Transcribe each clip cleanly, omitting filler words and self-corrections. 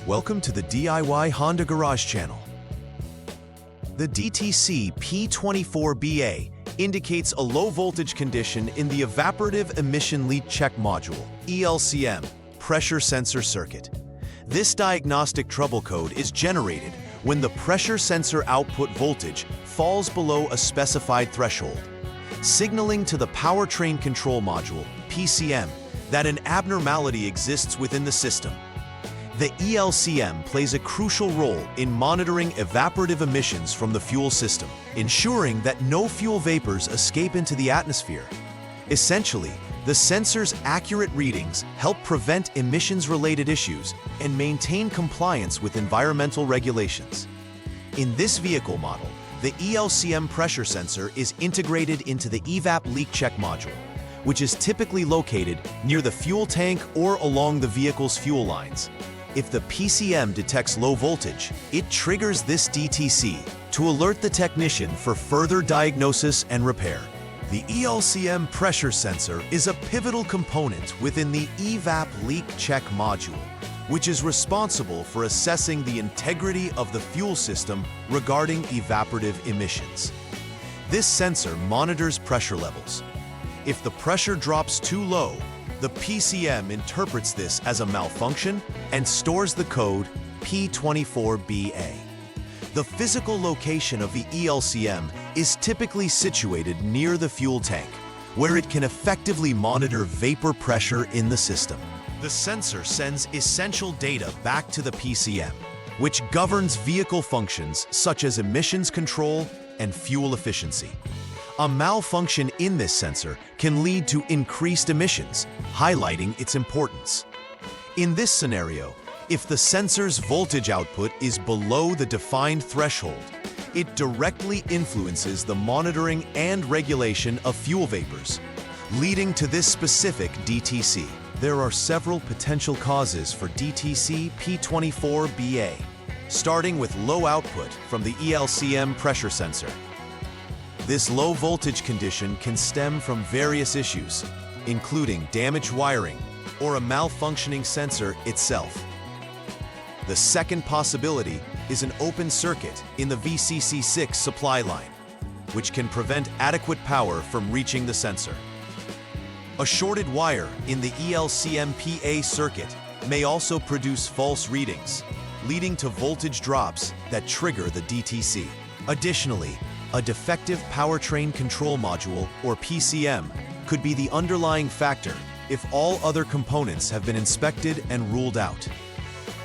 Welcome to the DIY Honda Garage channel. The DTC P24BA indicates a low voltage condition in the Evaporative Emission Leak Check Module, ELCM, pressure sensor circuit. This diagnostic trouble code is generated when the pressure sensor output voltage falls below a specified threshold, signaling to the powertrain control module, PCM, that an abnormality exists within the system. The ELCM plays a crucial role in monitoring evaporative emissions from the fuel system, ensuring that no fuel vapors escape into the atmosphere. Essentially, the sensor's accurate readings help prevent emissions-related issues and maintain compliance with environmental regulations. In this vehicle model, the ELCM pressure sensor is integrated into the EVAP leak check module, which is typically located near the fuel tank or along the vehicle's fuel lines. If the PCM detects low voltage, it triggers this DTC to alert the technician for further diagnosis and repair. The ELCM pressure sensor is a pivotal component within the EVAP leak check module, which is responsible for assessing the integrity of the fuel system regarding evaporative emissions. This sensor monitors pressure levels. If the pressure drops too low, the PCM interprets this as a malfunction and stores the code P24BA. The physical location of the ELCM is typically situated near the fuel tank, where it can effectively monitor vapor pressure in the system. The sensor sends essential data back to the PCM, which governs vehicle functions such as emissions control and fuel efficiency. A malfunction in this sensor can lead to increased emissions, highlighting its importance. In this scenario, if the sensor's voltage output is below the defined threshold, it directly influences the monitoring and regulation of fuel vapors, leading to this specific DTC. There are several potential causes for DTC P24BA, starting with low output from the ELCM pressure sensor. This low voltage condition can stem from various issues, including damaged wiring or a malfunctioning sensor itself. The second possibility is an open circuit in the VCC6 supply line, which can prevent adequate power from reaching the sensor. A shorted wire in the ELCM PA circuit may also produce false readings, leading to voltage drops that trigger the DTC. Additionally, a defective powertrain control module, or PCM, could be the underlying factor if all other components have been inspected and ruled out.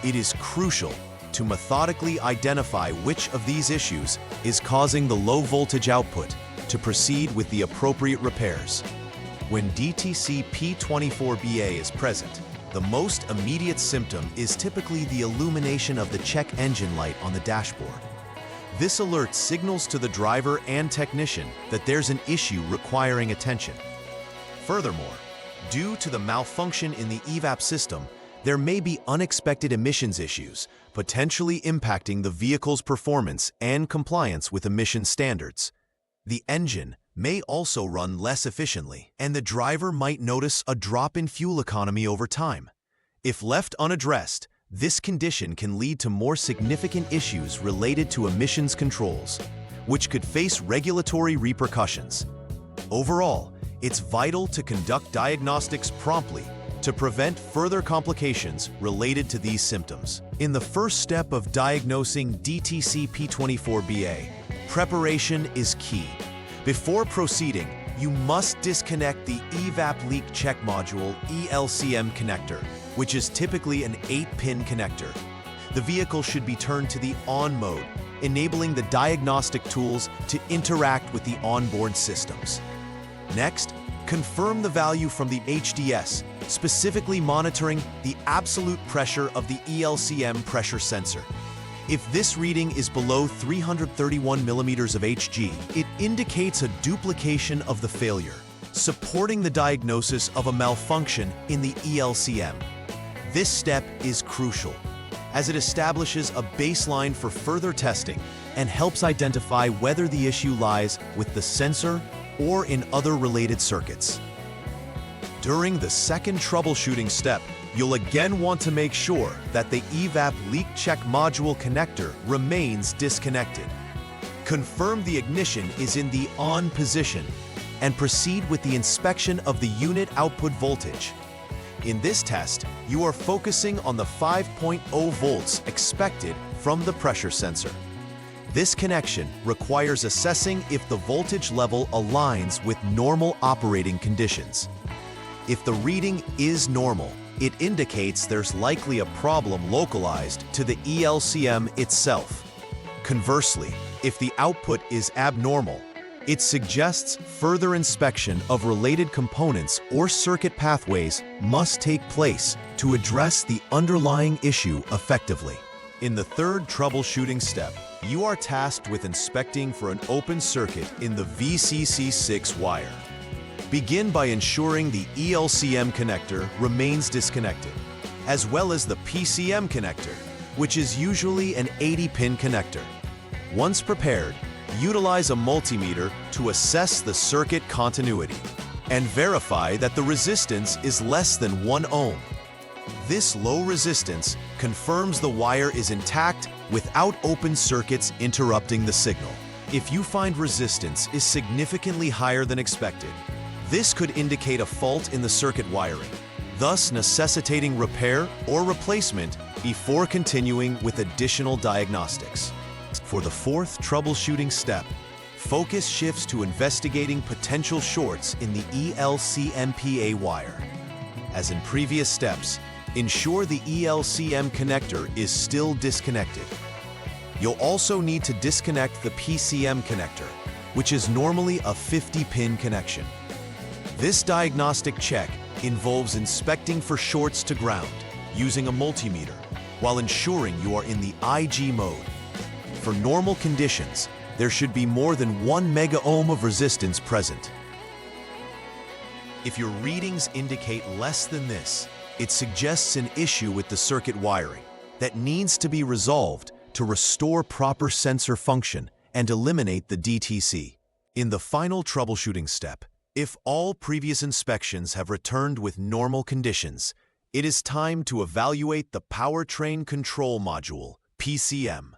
It is crucial to methodically identify which of these issues is causing the low voltage output to proceed with the appropriate repairs. When DTC P24BA is present, the most immediate symptom is typically the illumination of the check engine light on the dashboard. This alert signals to the driver and technician that there's an issue requiring attention. Furthermore, due to the malfunction in the EVAP system, there may be unexpected emissions issues, potentially impacting the vehicle's performance and compliance with emission standards. The engine may also run less efficiently, and the driver might notice a drop in fuel economy over time. If left unaddressed, this condition can lead to more significant issues related to emissions controls, which could face regulatory repercussions. Overall, it's vital to conduct diagnostics promptly to prevent further complications related to these symptoms. In the first step of diagnosing DTC P24BA, preparation is key. Before proceeding, you must disconnect the EVAP leak check module ELCM connector, which is typically an 8-pin connector. The vehicle should be turned to the on mode, enabling the diagnostic tools to interact with the onboard systems. Next, confirm the value from the HDS, specifically monitoring the absolute pressure of the ELCM pressure sensor. If this reading is below 331 millimeters of Hg, it indicates a duplication of the failure, supporting the diagnosis of a malfunction in the ELCM. This step is crucial, as it establishes a baseline for further testing and helps identify whether the issue lies with the sensor or in other related circuits. During the second troubleshooting step, You'll again want to make sure that the EVAP leak check module connector remains disconnected. Confirm the ignition is in the on position and proceed with the inspection of the unit output voltage. In this test, you are focusing on the 5.0 volts expected from the pressure sensor. This connection requires assessing if the voltage level aligns with normal operating conditions. If the reading is normal, it indicates there's likely a problem localized to the ELCM itself. Conversely, if the output is abnormal, it suggests further inspection of related components or circuit pathways must take place to address the underlying issue effectively. In the third troubleshooting step, you are tasked with inspecting for an open circuit in the VCC6 wire. Begin by ensuring the ELCM connector remains disconnected, as well as the PCM connector, which is usually an 80-pin connector. Once prepared, utilize a multimeter to assess the circuit continuity and verify that the resistance is less than 1 ohm. This low resistance confirms the wire is intact without open circuits interrupting the signal. If you find resistance is significantly higher than expected, this could indicate a fault in the circuit wiring, thus necessitating repair or replacement before continuing with additional diagnostics. For the fourth troubleshooting step, focus shifts to investigating potential shorts in the ELCM wire. As in previous steps, ensure the ELCM connector is still disconnected. You'll also need to disconnect the PCM connector, which is normally a 50-pin connection. This diagnostic check involves inspecting for shorts to ground using a multimeter while ensuring you are in the IG mode. For normal conditions, there should be more than 1 mega-ohm of resistance present. If your readings indicate less than this, it suggests an issue with the circuit wiring that needs to be resolved to restore proper sensor function and eliminate the DTC. In the final troubleshooting step, if all previous inspections have returned with normal conditions, it is time to evaluate the Powertrain Control Module, PCM.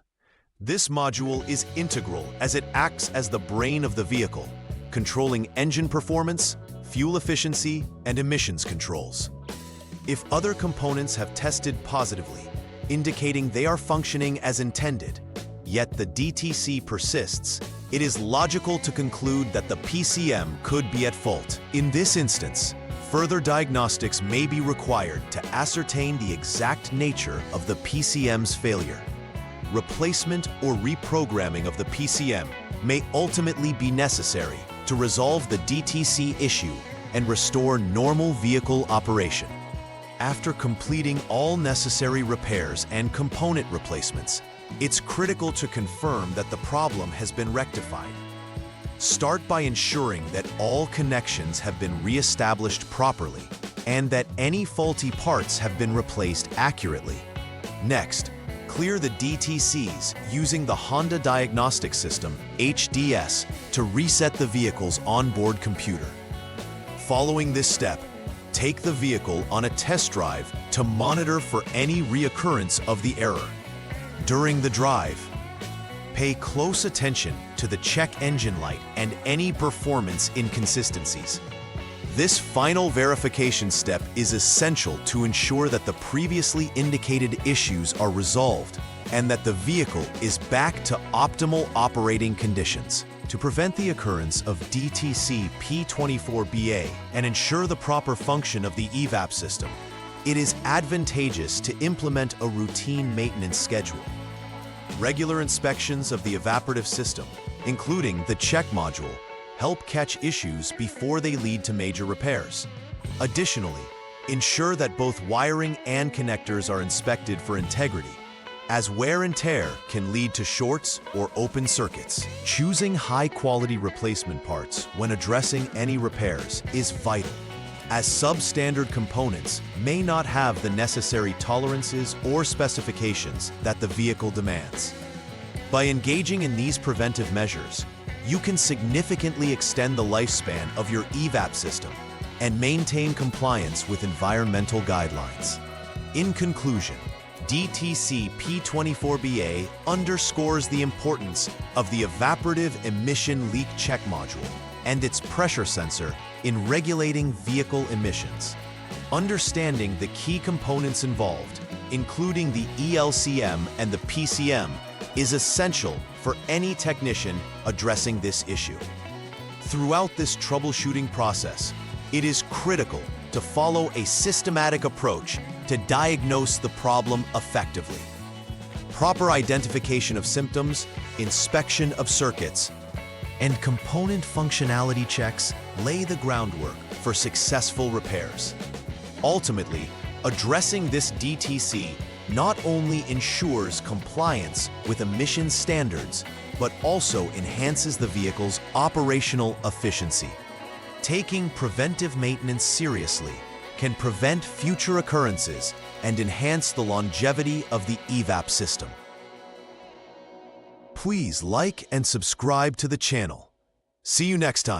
This module is integral as it acts as the brain of the vehicle, controlling engine performance, fuel efficiency, and emissions controls. If other components have tested positively, indicating they are functioning as intended, yet the DTC persists, it is logical to conclude that the PCM could be at fault. In this instance, further diagnostics may be required to ascertain the exact nature of the PCM's failure. Replacement or reprogramming of the PCM may ultimately be necessary to resolve the DTC issue and restore normal vehicle operation. After completing all necessary repairs and component replacements, it's critical to confirm that the problem has been rectified. Start by ensuring that all connections have been re-established properly and that any faulty parts have been replaced accurately. Next, clear the DTCs using the Honda Diagnostic System, HDS, to reset the vehicle's onboard computer. Following this step, take the vehicle on a test drive to monitor for any reoccurrence of the error. During the drive, pay close attention to the check engine light and any performance inconsistencies. This final verification step is essential to ensure that the previously indicated issues are resolved and that the vehicle is back to optimal operating conditions. To prevent the occurrence of DTC P24BA and ensure the proper function of the EVAP system, it is advantageous to implement a routine maintenance schedule. Regular inspections of the evaporative system, including the check module, help catch issues before they lead to major repairs. Additionally, ensure that both wiring and connectors are inspected for integrity, as wear and tear can lead to shorts or open circuits. Choosing high-quality replacement parts when addressing any repairs is vital, as substandard components may not have the necessary tolerances or specifications that the vehicle demands. By engaging in these preventive measures, you can significantly extend the lifespan of your EVAP system and maintain compliance with environmental guidelines. In conclusion, DTC P24BA underscores the importance of the Evaporative Emission Leak Check Module and its pressure sensor in regulating vehicle emissions. Understanding the key components involved, including the ELCM and the PCM, is essential for any technician addressing this issue. Throughout this troubleshooting process, it is critical to follow a systematic approach to diagnose the problem effectively. Proper identification of symptoms, inspection of circuits, and component functionality checks lay the groundwork for successful repairs. Ultimately, addressing this DTC not only ensures compliance with emission standards, but also enhances the vehicle's operational efficiency. Taking preventive maintenance seriously can prevent future occurrences and enhance the longevity of the EVAP system. Please like and subscribe to the channel. See you next time.